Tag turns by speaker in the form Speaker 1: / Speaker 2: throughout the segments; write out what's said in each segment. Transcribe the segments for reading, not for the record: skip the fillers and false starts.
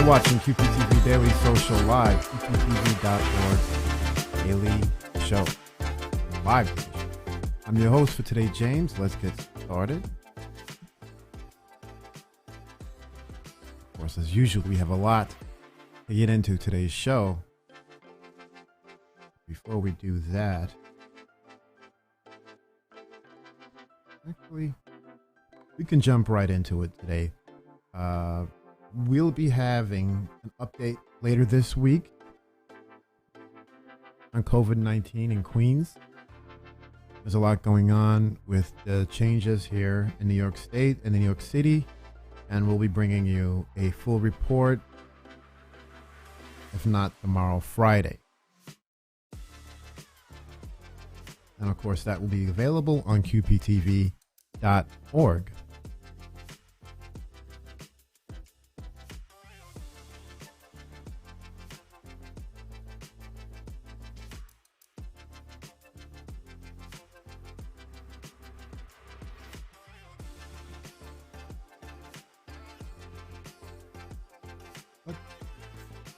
Speaker 1: Watching QPTV Daily Social Live, QPTV.org Daily Show, live edition. I'm your host for today, James. Let's get started. Of course, as usual, we have a lot to get into today's show. Before we do that, actually, we can jump right into it today. We'll be having an update later this week on COVID-19 in Queens. There's a lot going on with the changes here in New York State and in New York City, and we'll be bringing you a full report, if not tomorrow, Friday. And of course, that will be available on QPTV.org.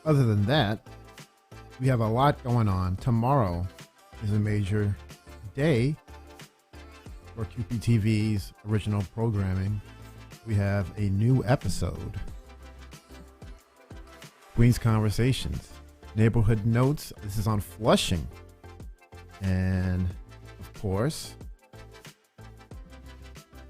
Speaker 1: Other than that, we have a lot going on. Tomorrow is a major day for QPTV's original programming. We have a new episode, Queens Conversations, Neighborhood Notes. This is on Flushing. And of course,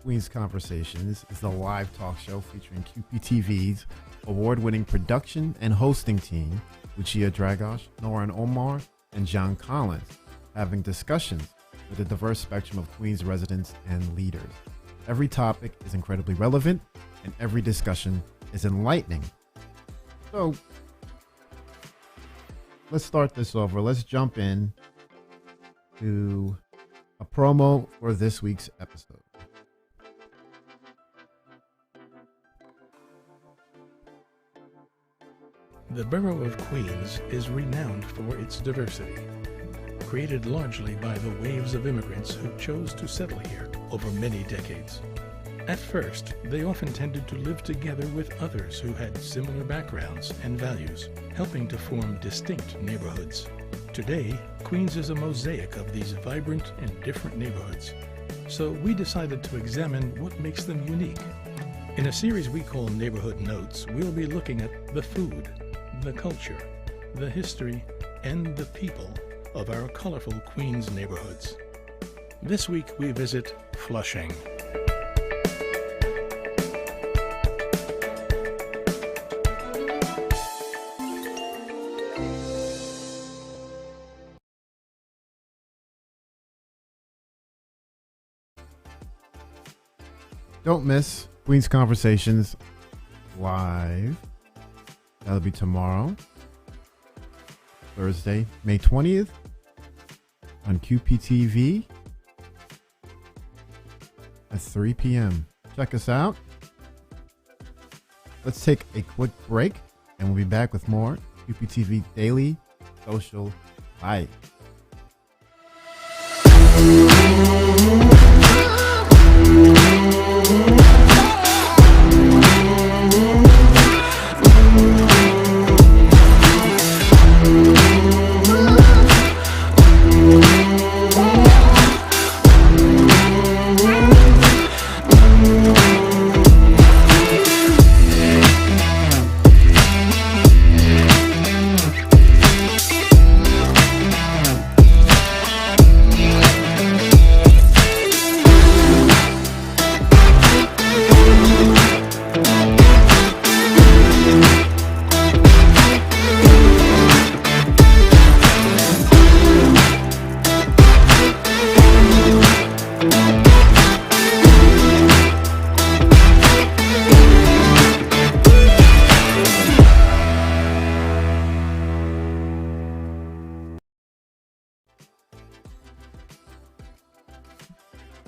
Speaker 1: Queens Conversations is the live talk show featuring QPTV's award-winning production and hosting team, Lucia Dragosh, Noran Omar, and John Collins, having discussions with a diverse spectrum of Queens residents and leaders. Every topic is incredibly relevant, and every discussion is enlightening. So, let's start this over. Let's jump in to a promo for this week's episode.
Speaker 2: The Borough of Queens is renowned for its diversity, created largely by the waves of immigrants who chose to settle here over many decades. At first, they often tended to live together with others who had similar backgrounds and values, helping to form distinct neighborhoods. Today, Queens is a mosaic of these vibrant and different neighborhoods, so we decided to examine what makes them unique. In a series we call Neighborhood Notes, we'll be looking at the food, the culture, the history, and the people of our colorful Queens neighborhoods. This week we visit Flushing.
Speaker 1: don't miss Queens Conversations live. That'll be tomorrow, Thursday, May 20th on QPTV at 3 p.m. Check us out. Let's take a quick break and we'll be back with more QPTV Daily Social Life.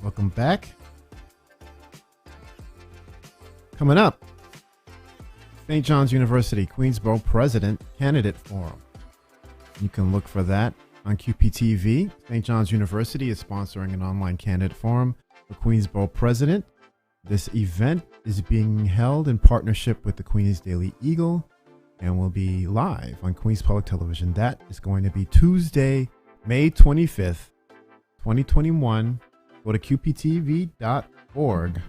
Speaker 1: Welcome back. Coming up, St. John's University Queensborough President Candidate Forum. You can look for that on QPTV. St. John's University is sponsoring an online candidate forum for Queensborough President. This event is being held in partnership with the Queens Daily Eagle and will be live on Queens Public Television. That is going to be Tuesday, May 25th, 2021. Go to qptv.org.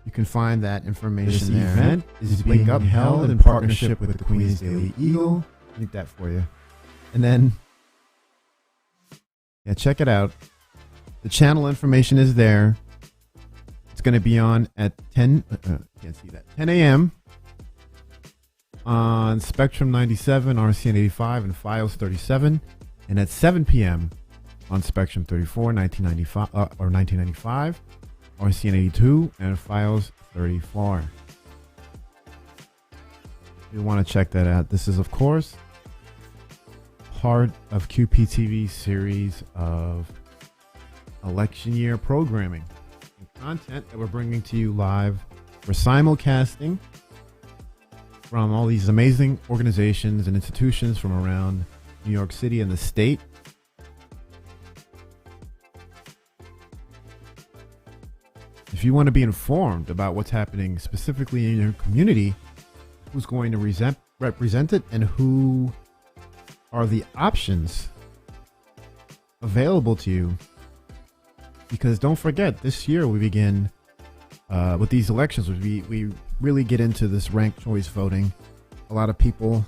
Speaker 1: You can find that information there. This event is being held in partnership with the Queens Daily Eagle. Need that for you. And then, check it out. The channel information is there. It's going to be on at 10 a.m. on Spectrum 97, RCN 85, and Fios 37, and at 7 p.m. on Spectrum 34, 1995, RCN 82, and Fios 34. You want to check that out. This is, of course, part of QPTV's series of election year programming and content that we're bringing to you live. We're simulcasting from all these amazing organizations and institutions from around New York City and the state. If you want to be informed about what's happening specifically in your community, who's going to represent it, and who are the options available to you, because don't forget, this year we begin with these elections. We really get into this ranked choice voting. A lot of people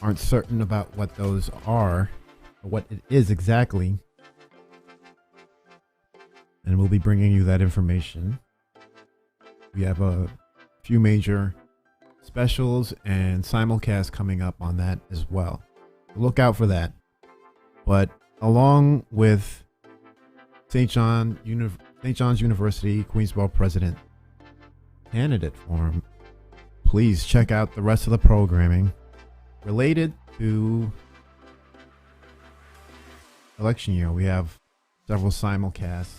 Speaker 1: aren't certain about what those are or what it is exactly. And we'll be bringing you that information. We have a few major specials and simulcasts coming up on that as well. Look out for that. But along with St. John's University Queensborough President Candidate Forum, please check out the rest of the programming related to election year. We have several simulcasts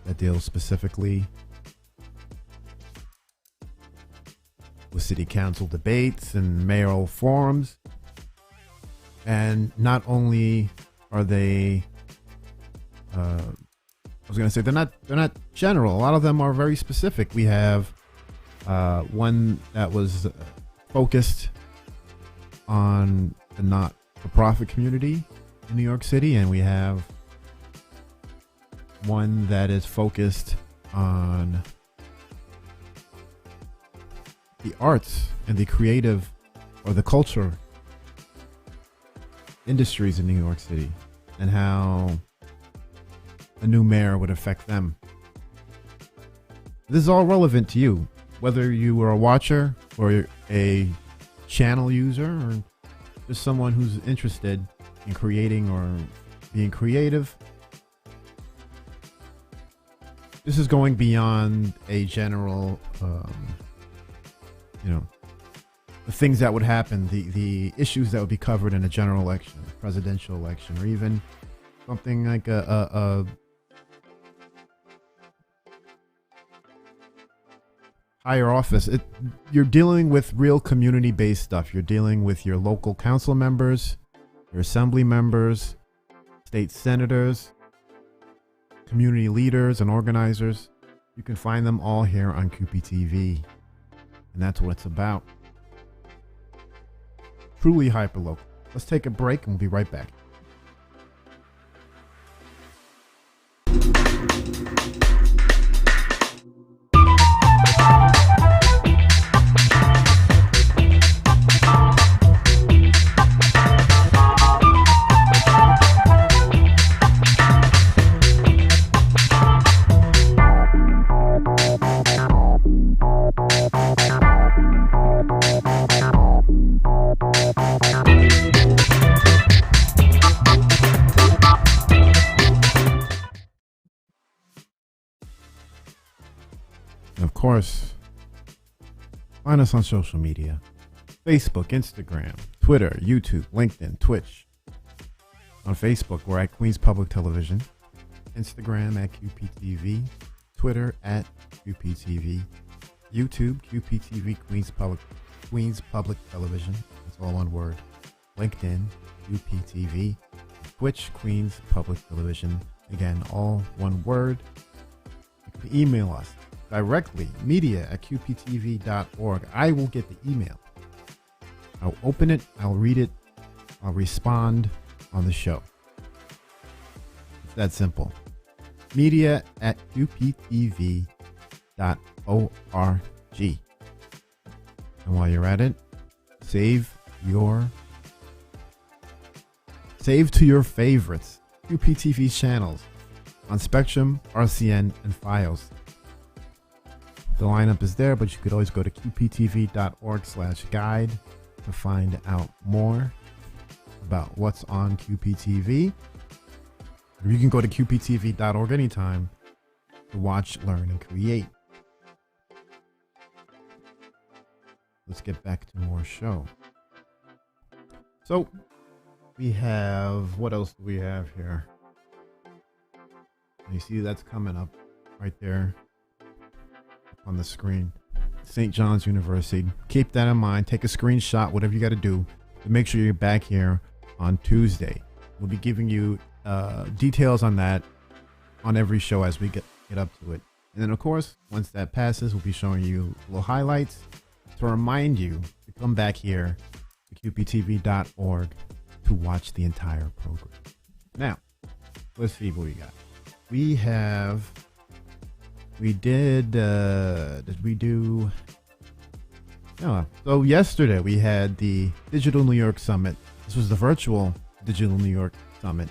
Speaker 1: that deal specifically with city council debates and mayoral forums. And not only are they, I was going to say, they're not general. A lot of them are very specific. We have one that was focused on the not-for-profit community in New York City, and we have one that is focused on the arts and the creative or the culture industries in New York City and how a new mayor would affect them. This is all relevant to you, whether you are a watcher or a channel user or just someone who's interested in creating or being creative. this is going beyond a general, the things that would happen, the issues that would be covered in a general election, presidential election, or even something like a higher office. You're dealing with real community-based stuff. You're dealing with your local council members, your assembly members, state senators, community leaders and organizers. You can find them all here on QPTV, and that's what it's about. Truly hyperlocal. Let's take a break and we'll be right back. Of course, find us on social media: Facebook, Instagram, Twitter, YouTube, LinkedIn, Twitch. On Facebook, we're at Queens Public Television, Instagram at QPTV, Twitter at QPTV, YouTube, QPTV, Queens Public Television. That's all one word. LinkedIn, QPTV, Twitch, Queens Public Television. Again, all one word. You can email us directly, media@qptv.org. I will get the email. I'll open it, I'll read it, I'll respond on the show. It's that simple. media@qptv.org. And while you're at it, save to your favorites QPTV channels on Spectrum, RCN, and Fios. The lineup is there, but you could always go to qptv.org/guide to find out more about what's on QPTV. Or you can go to qptv.org anytime to watch, learn, and create. Let's get back to more show. So we have, what else do we have here? You see that's coming up right there on the screen. St. John's University. Keep that in mind. Take a screenshot, whatever you got to do to make sure you're back here on Tuesday. We'll be giving you details on that on every show as we get up to it. And then, of course, once that passes, we'll be showing you little highlights to remind you to come back here to qptv.org to watch the entire program. Now, let's see what we got. So yesterday we had the Digital New York Summit. This was the virtual Digital New York Summit.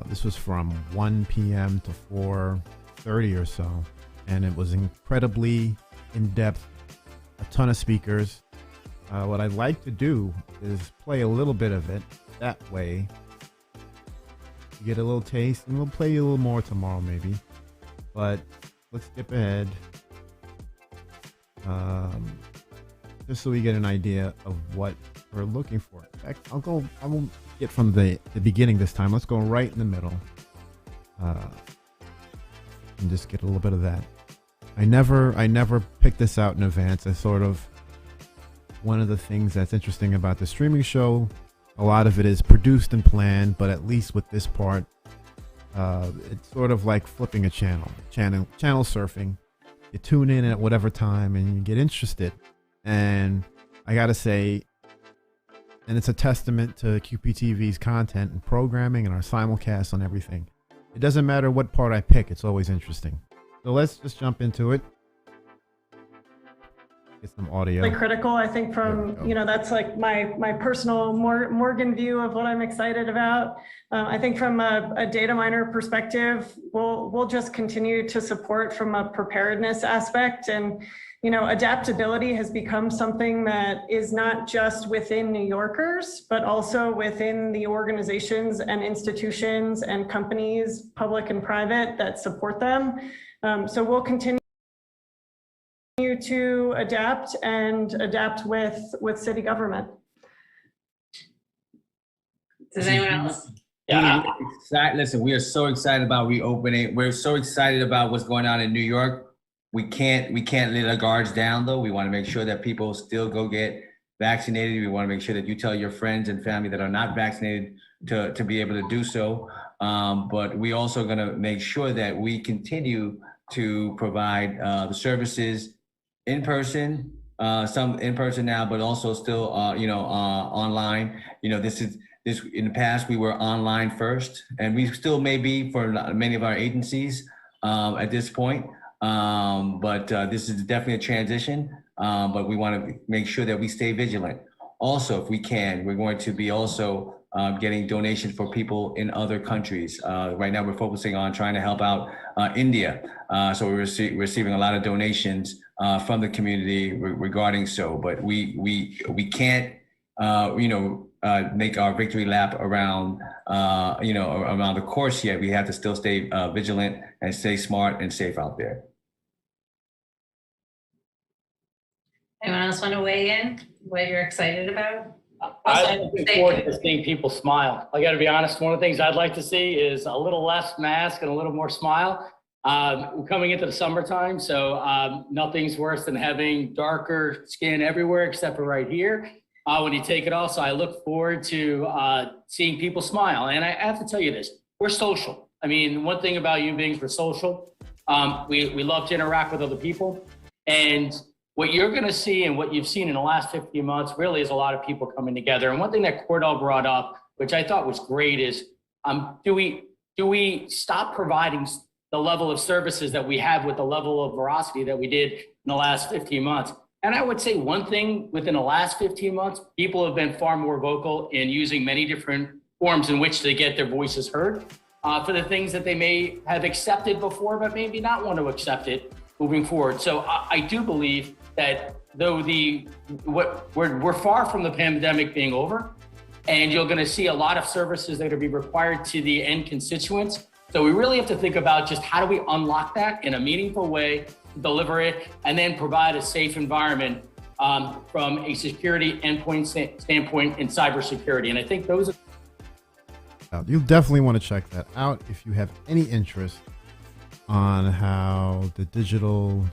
Speaker 1: This was from 1 p.m. to 4:30 or so, and it was incredibly in-depth, a ton of speakers. What I'd like to do is play a little bit of it. That way you get a little taste, and we'll play you a little more tomorrow maybe. But let's skip ahead, just so we get an idea of what we're looking for. In fact, I won't get from the beginning this time. Let's go right in the middle, and just get a little bit of that. I never picked this out in advance. I sort of, one of the things that's interesting about the streaming show, a lot of it is produced and planned, but at least with this part, it's sort of like flipping a channel surfing. You tune in at whatever time and you get interested. And I gotta say, and it's a testament to QPTV's content and programming and our simulcast on everything. It doesn't matter what part I pick, it's always interesting. So let's just jump into it. Get some audio.
Speaker 3: Like critical, I think from, that's like my personal Morgan view of what I'm excited about. I think from a data miner perspective, we'll just continue to support from a preparedness aspect. And, adaptability has become something that is not just within New Yorkers, but also within the organizations and institutions and companies, public and private, that support them. So we'll continue to adapt with city government.
Speaker 4: Does anyone else?
Speaker 5: Yeah. Listen, we are so excited about reopening. We're so excited about what's going on in New York. We can't let our guards down, though. We want to make sure that people still go get vaccinated. We want to make sure that you tell your friends and family that are not vaccinated to be able to do so. But we also going to make sure that we continue to provide the services in person, some in person now, but also still, online. This in the past, we were online first, and we still may be for many of our agencies at this point. But this is definitely a transition, but we want to make sure that we stay vigilant. Also, if we can, we're going to be also getting donations for people in other countries. Right now, we're focusing on trying to help out India. So we're receiving a lot of donations from the community regarding so, but we can't, make our victory lap around, around the course yet. We have to still stay vigilant and stay smart and safe out there.
Speaker 4: Anyone else want to weigh in? What you're excited about?
Speaker 6: I'm looking forward to seeing people smile. I got to be honest. One of the things I'd like to see is a little less mask and a little more smile. We're coming into the summertime, so nothing's worse than having darker skin everywhere except for right here when you take it off. So I look forward to seeing people smile. And I have to tell you this, we're social. I mean, one thing about human beings, we're social. We love to interact with other people. And what you're going to see and what you've seen in the last 15 months really is a lot of people coming together. And one thing that Cordell brought up, which I thought was great, is do we stop providing the level of services that we have with the level of veracity that we did in the last 15 months? And I would say one thing within the last 15 months, people have been far more vocal in using many different forms in which to get their voices heard for the things that they may have accepted before, but maybe not want to accept it moving forward. So I do believe that though we're far from the pandemic being over, and you're going to see a lot of services that are going to be required to the end constituents. So we really have to think about just how do we unlock that in a meaningful way, deliver it, and then provide a safe environment from a security endpoint standpoint in cybersecurity. And I think those are...
Speaker 1: You'll definitely want to check that out if you have any interest on how the digital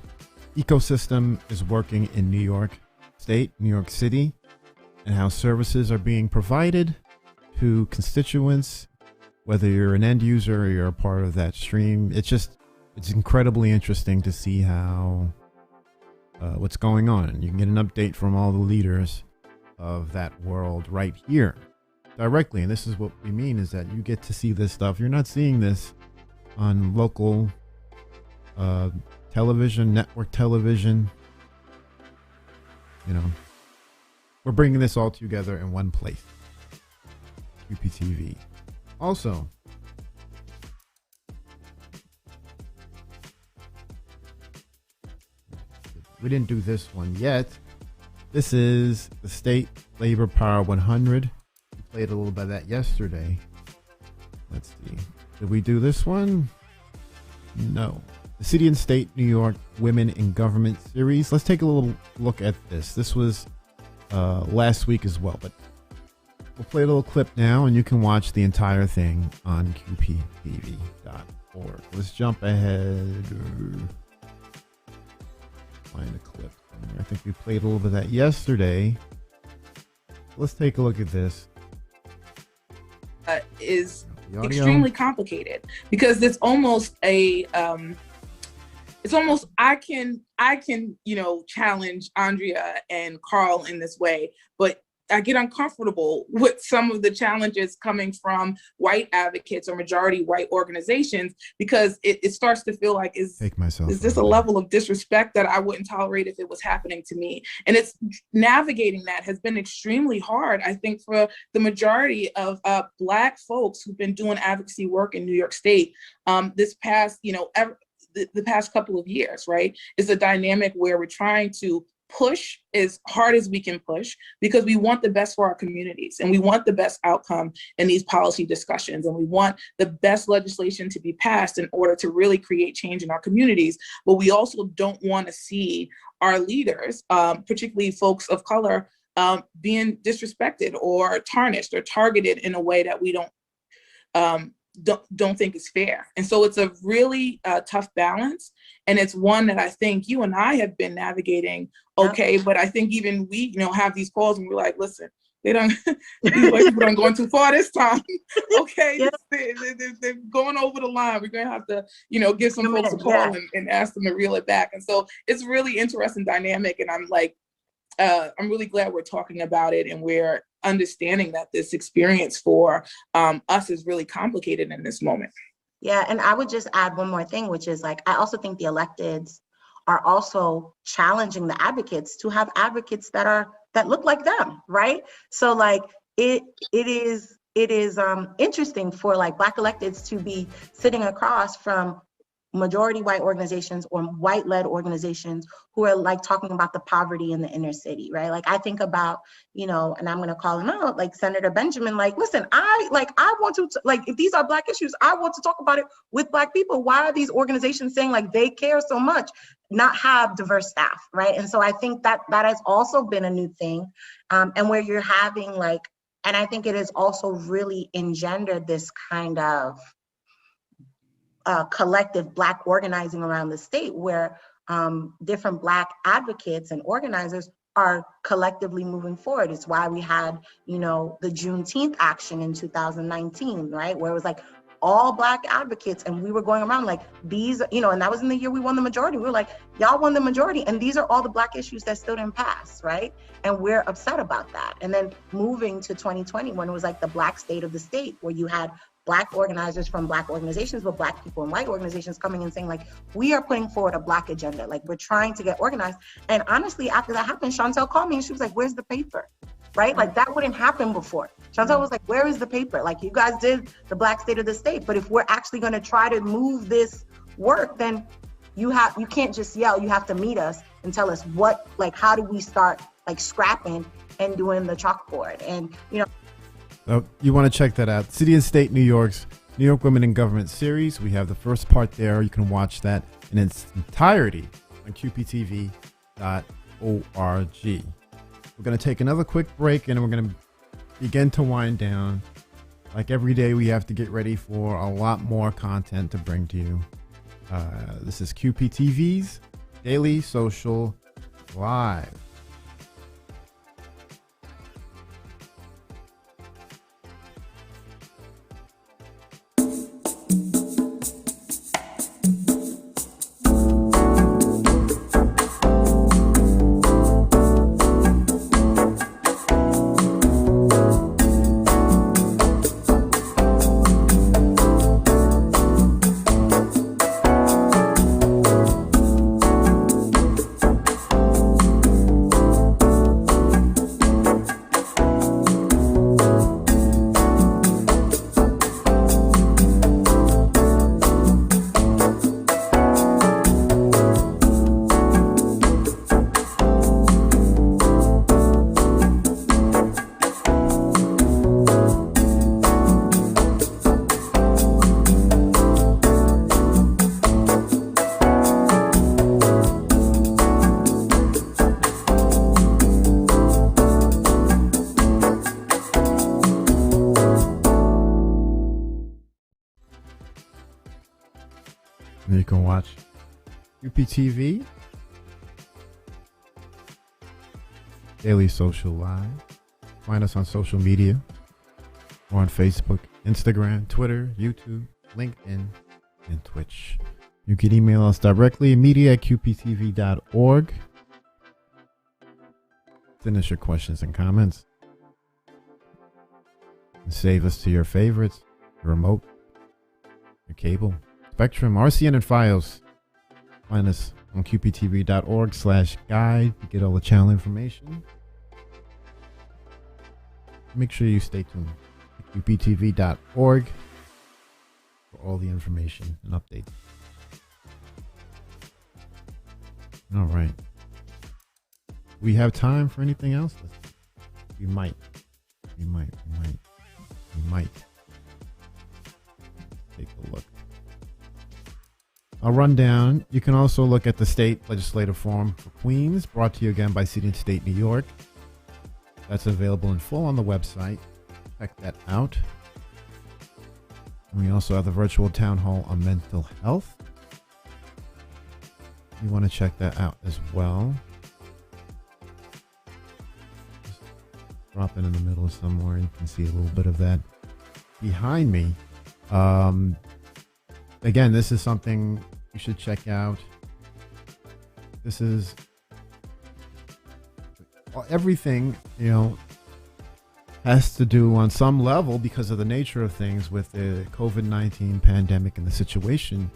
Speaker 1: ecosystem is working in New York State, New York City, and how services are being provided to constituents, whether you're an end user or you're a part of that stream. It's incredibly interesting to see how what's going on. And you can get an update from all the leaders of that world right here directly. And this is what we mean, is that you get to see this stuff. You're not seeing this on local television, network television. We're bringing this all together in one place. QPTV. Also, we didn't do this one yet. This is the State Labor Power 100. We played a little bit of that yesterday. Let's see. Did we do this one? No. The City and State New York Women in Government series. Let's take a little look at this. This was last week as well, but we'll play a little clip now, and you can watch the entire thing on qptv.org. Let's jump ahead. Find a clip. I think we played a little bit of that yesterday. Let's take a look at this.
Speaker 7: Is extremely complicated because it's almost I can challenge Andrea and Carl in this way, but I get uncomfortable with some of the challenges coming from white advocates or majority white organizations, because it starts to feel like, is this a level of disrespect that I wouldn't tolerate if it was happening to me? And it's navigating that has been extremely hard, I think, for the majority of Black folks who've been doing advocacy work in New York State this past, the past couple of years, right? It's a dynamic where we're trying to push as hard as we can push, because we want the best for our communities and we want the best outcome in these policy discussions, and we want the best legislation to be passed in order to really create change in our communities. But we also don't want to see our leaders, particularly folks of color, being disrespected or tarnished or targeted in a way that we don't think is fair. And so it's a really tough balance. And it's one that I think you and I have been navigating okay. But I think even we, have these calls and we're like, listen, these white people aren't going too far this time. Okay, they're going over the line. We're gonna have to, give some folks a call and ask them to reel it back. And so it's really interesting dynamic. And I'm like, I'm really glad we're talking about it, and we're understanding that this experience for us is really complicated in this moment.
Speaker 8: Yeah, and I would just add one more thing, which is like, I also think the electeds are also challenging the advocates to have advocates that look like them, right? So like it is interesting for like Black electeds to be sitting across from majority white organizations or white-led organizations who are like talking about the poverty in the inner city, right? Like I think about, and I'm going to call him out, like Senator Benjamin, like, listen, I want to, like, if these are Black issues, I want to talk about it with Black people. Why are these organizations saying like they care so much, not have diverse staff, right? And so I think that has also been a new thing, and where you're having like, and I think it has also really engendered this kind of collective Black organizing around the state, where different Black advocates and organizers are collectively moving forward. It's why we had, the Juneteenth action in 2019, right? Where it was like all Black advocates, and we were going around like these, and that was in the year we won the majority. We were like, y'all won the majority, and these are all the Black issues that still didn't pass, right? And we're upset about that. And then moving to 2020, when it was like the Black state of the state, where you had Black organizers from Black organizations, but Black people and white organizations coming and saying like, we are putting forward a Black agenda. Like we're trying to get organized. And honestly, after that happened, Chantel called me and she was like, where's the paper? Right? Like that wouldn't happen before. Chantel was like, where is the paper? Like you guys did the Black state of the state, but if we're actually going to try to move this work, then you can't just yell, you have to meet us and tell us how do we start like scrapping and doing the chalkboard. And,
Speaker 1: So you want to check that out. City and State New York's New York Women in Government series. We have the first part there. You can watch that in its entirety on QPTV.org. We're going to take another quick break, and we're going to begin to wind down. Like every day, we have to get ready for a lot more content to bring to you. This is QPTV's Daily Social Live. You can watch QPTV, Daily Social Live. Find us on social media. We're on Facebook, Instagram, Twitter, YouTube, LinkedIn, and Twitch. You can email us directly at media@qptv.org. Send us your questions and comments. and save us to your favorites, your remote, your cable, Spectrum, RCN, and Fios. Find us on qptv.org/guide to get all the channel information. Make sure you stay tuned to qptv.org for all the information and updates. All right. We have time for anything else? We might. Take a look. I'll run down. You can also look at the state legislative forum for Queens, brought to you again by City and State New York. That's available in full on the website. Check that out. And we also have the virtual town hall on mental health. You want to check that out as well. Just drop it in the middle somewhere. You can see a little bit of that behind me. Again, this is something you should check out. This is everything, has to do on some level because of the nature of things with the COVID-19 pandemic and the situation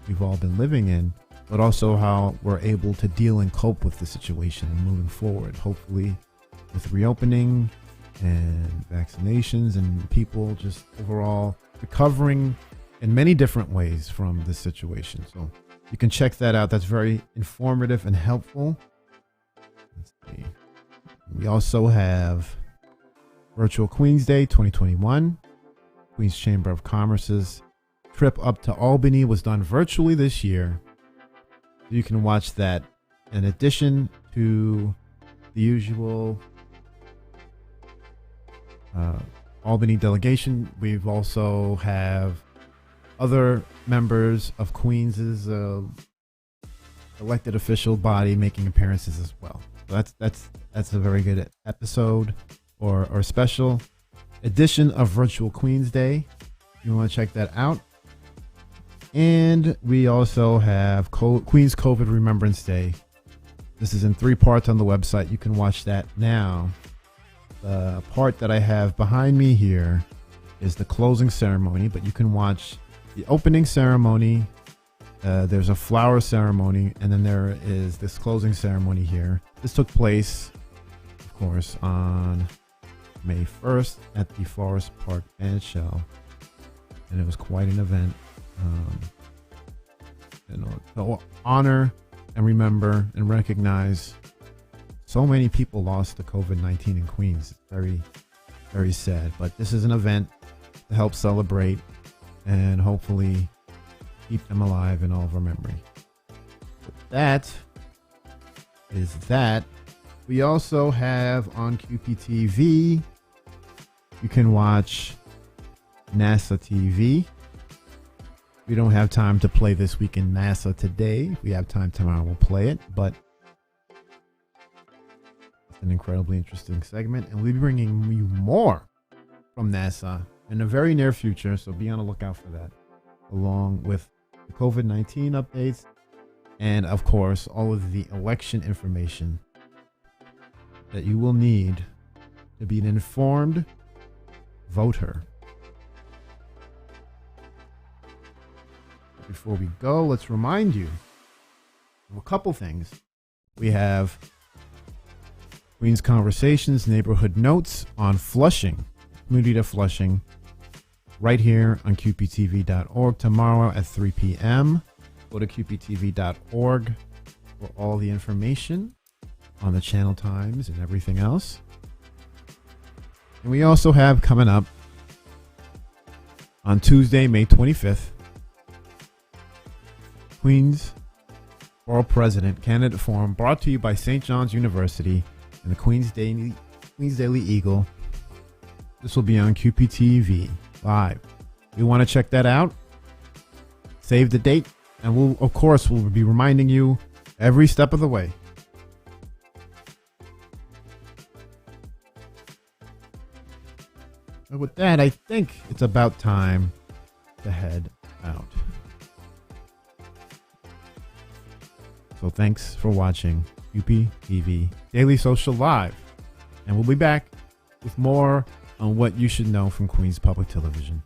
Speaker 1: we've all been living in, but also how we're able to deal and cope with the situation and moving forward, hopefully with reopening and vaccinations and people just overall recovering in many different ways from this situation. So you can check that out. That's very informative and helpful. Let's see. We also have Virtual Queens Day 2021. Queens Chamber of Commerce's trip up to Albany was done virtually this year. You can watch that in addition to the usual Albany delegation. We've also have other members of Queens's elected official body making appearances as well. So that's a very good episode or special edition of Virtual Queens Day. You want to check that out. And we also have Queens COVID Remembrance Day. This is in 3 parts on the website. You can watch that now. The part that I have behind me here is the closing ceremony, but you can watch the opening ceremony. There's a flower ceremony, and then there is this closing ceremony here. This took place, of course, on May 1st at the Forest Park Band Shell, and it was quite an event. To honor and remember and recognize so many people lost to COVID-19 in Queens. It's very, very sad, but this is an event to help celebrate and hopefully keep them alive in all of our memory. But that is that. We also have on QPTV, you can watch NASA TV. We don't have time to play This Week in NASA today. If we have time tomorrow, we'll play it, but it's an incredibly interesting segment, and we'll be bringing you more from NASA in the very near future, so be on the lookout for that, along with the COVID-19 updates and, of course, all of the election information that you will need to be an informed voter. Before we go, let's remind you of a couple things. We have Queens Conversations Neighborhood Notes on Flushing, Community to Flushing, right here on qptv.org tomorrow at 3 p.m. Go to qptv.org for all the information on the channel times and everything else. And we also have coming up on Tuesday, May 25th, Queens Borough President Candidate Forum, brought to you by St. John's University and the Queens Daily Eagle. This will be on QPTV live. You want to check that out? Save the date, and we'll be reminding you every step of the way. And with that, I think it's about time to head out. So thanks for watching QPTV Daily Social Live. And we'll be back with more on what you should know from Queens Public Television.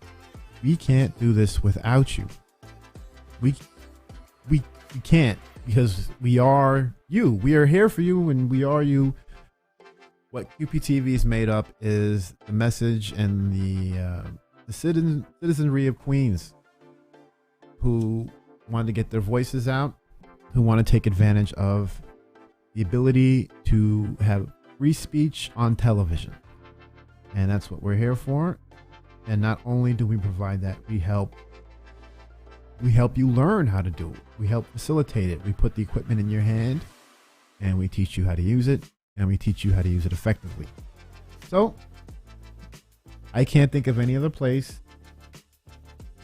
Speaker 1: We can't do this without you. We can't, because we are you. We are here for you, and we are you. What QPTV is made up is the message and the citizenry of Queens who want to get their voices out, who want to take advantage of the ability to have free speech on television. And that's what we're here for. And not only do we provide that, we help you learn how to do it. We help facilitate it. We put the equipment in your hand and we teach you how to use it, and we teach you how to use it effectively. So I can't think of any other place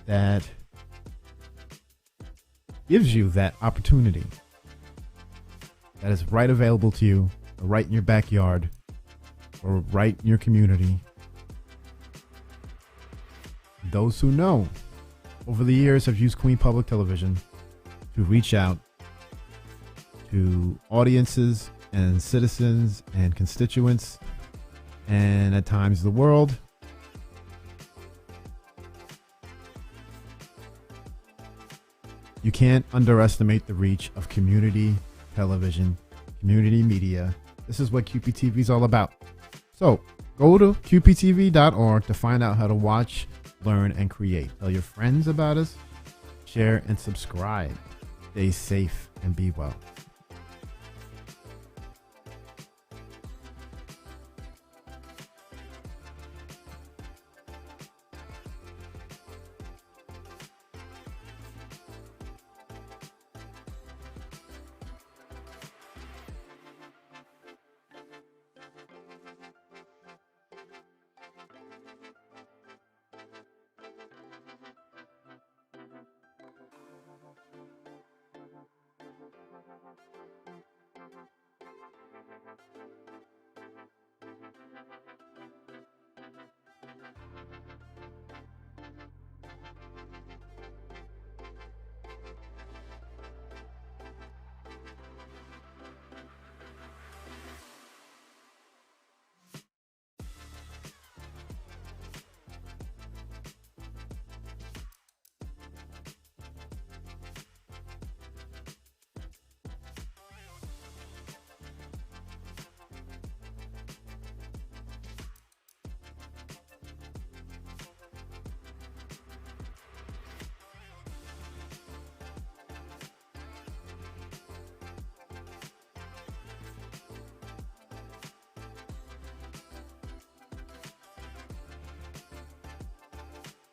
Speaker 1: that gives you that opportunity, that is right available to you, right in your backyard, or right in your community. Those who know over the years have used Queen Public Television to reach out to audiences and citizens and constituents, and at times the world. You can't underestimate the reach of community television, community media. This is what QPTV is all about. So go to qptv.org to find out how to watch, learn, and create. Tell your friends about us, share, and subscribe. Stay safe and be well.